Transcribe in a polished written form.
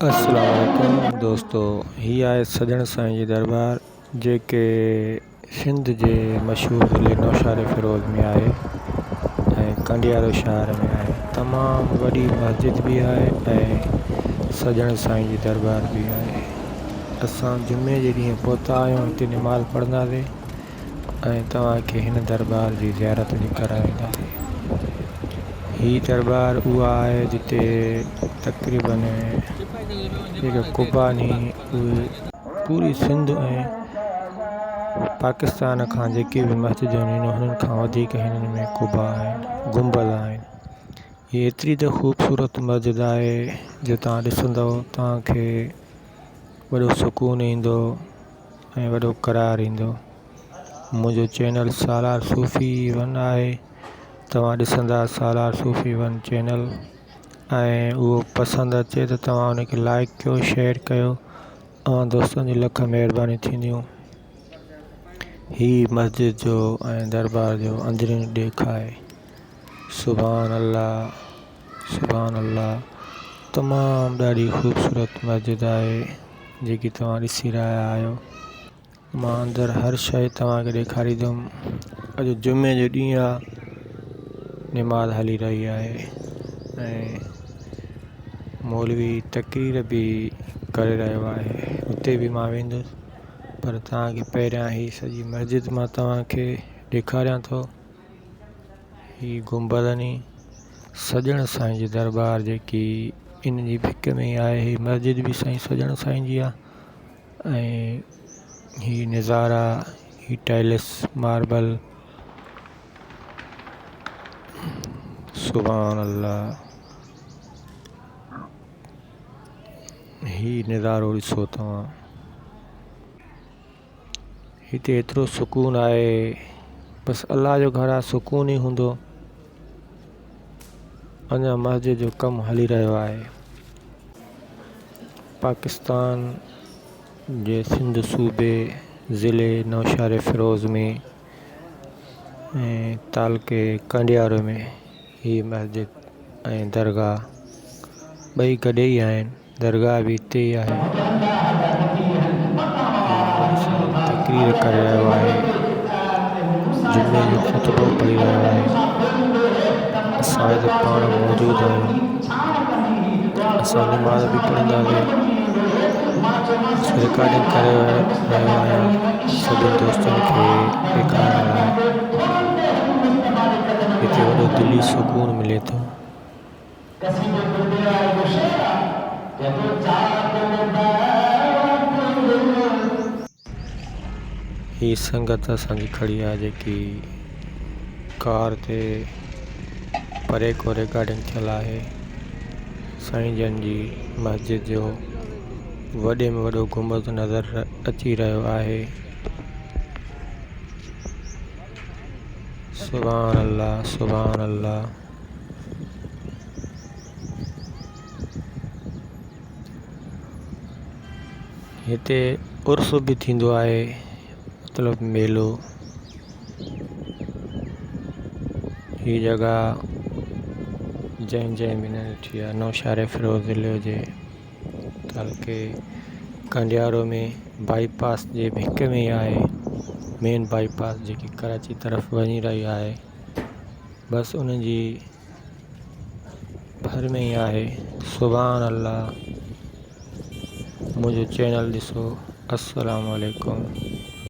अस्सलाम वालेकुम दोस्तों, ही आहे सजण साईं जी दरबार जेके सिंध जे मशहूरु ज़िले नौशाद फिरोज़ में आहे ऐं कंडियारो शहर में आहे। तमामु वॾी मस्जिद बि आहे ऐं सजण साईं जी दरबार बि आहे। असां जुमे जे ॾींहुं पहुता आहियूं, हिते निमाज़ पढ़ंदासीं ऐं तव्हांखे हिन दरबार जी ज़ियारत बि कराईंदासीं। ही दरबार उहा आहे जिते तक़रीबन जेके कुबानी उहे पूरी सिंध ऐं पाकिस्तान खां जेके बि मस्जिदूं आहिनि हुननि खां वधीक हिननि में कुबा आहिनि, गुंबद आहिनि। हीअ एतिरी त ख़ूबसूरत मस्जिद आहे जो तव्हां ॾिसंदव तव्हांखे वॾो सुकून ईंदो ऐं वॾो करार ईंदो। मुंहिंजो चैनल सालार सूफ़ी 1 आहे, तव्हां ॾिसंदा सालार सूफ़ी 1 चैनल ऐं उहो पसंदि अचे त तव्हां उनखे लाइक कयो, शेयर कयो। दोस्तनि जी लख महिरबानी थींदियूं। ही मस्जिद जो ऐं दरबार जो अंदरूनी ॾेख आहे। सुभान अल्लाह, सुभान अल्लाह। तमामु ॾाढी ख़ूबसूरत मस्जिद आहे जेकी तव्हां ॾिसी रहिया आहियो। मां अंदरि हर शइ तव्हांखे ॾेखारींदुमि। अॼु जुमे जो ॾींहुं आहे, निमाज़ हली रही आहे ऐं मौलवी तक़रीर बि करे रहियो आहे। उते बि मां वेंदुसि, पर तव्हांखे पहिरियां ई सॼी मस्जिद मां तव्हांखे ॾेखारियां थो। ही गुंबदनी सजण साईं जी दरबार जेकी इन जी भिक में ई आहे। ही मस्जिद बि साईं सजण साईं जी आहे ऐं ही नज़ारा, ही टाइल्स मार्बल, सुभान अल्लाह। ही नज़ारो ॾिसो तव्हां, हिते एतिरो सुकून आहे, बसि अलाह जो घर आहे, सुकून ई हूंदो। अञा मस्जिद जो कमु हली रहियो आहे। पाकिस्तान जे सिंध सूबे ज़िले नौशाद फिरोज़ में ऐं तालके कंडियारो में ही मस्जिद ऐं दरगाह ॿई गॾे ई आहिनि। दरगाह बि हिते ई आहे। तक़रीर करे रहियो आहे, जुमे जो ख़ुतबो पढ़ी रहियो आहे। असां हिते पाण मौजूदु आहियूं। असां निमाज़ बि पढ़ंदासीं। रिकॉर्डिंग करे रहियो आहियां सभिनि दोस्तनि खे ॾेखारण लाइ। हिते वॾो दिली सुकून मिले थो। ही संगत असांजी खड़ी आहे जेकी कार ते परे को रिकॉर्डिंग थियल आहे। साईं जन जी मस्जिद जो वॾे में वॾो गुंबद नज़र अची रहियो आहे। सुभान अल्लाह, सुभान अल्लाह। हिते उर्स बि थींदो आहे, मतिलबु मेलो। ही जॻह जंहिं में न ॾिठी आहे नौशाद फिरोज़ ज़िले जे तालके कंडियारो में बाईपास जे भिक में ई आहे। मेन बाईपास जेकी कराची तरफ़ वञी रही आहे, बसि उन जी भर में ई आहे। सुभान अल्लाह। मुंहिंजो चैनल ॾिसो। अस्सलाम वालेकुम।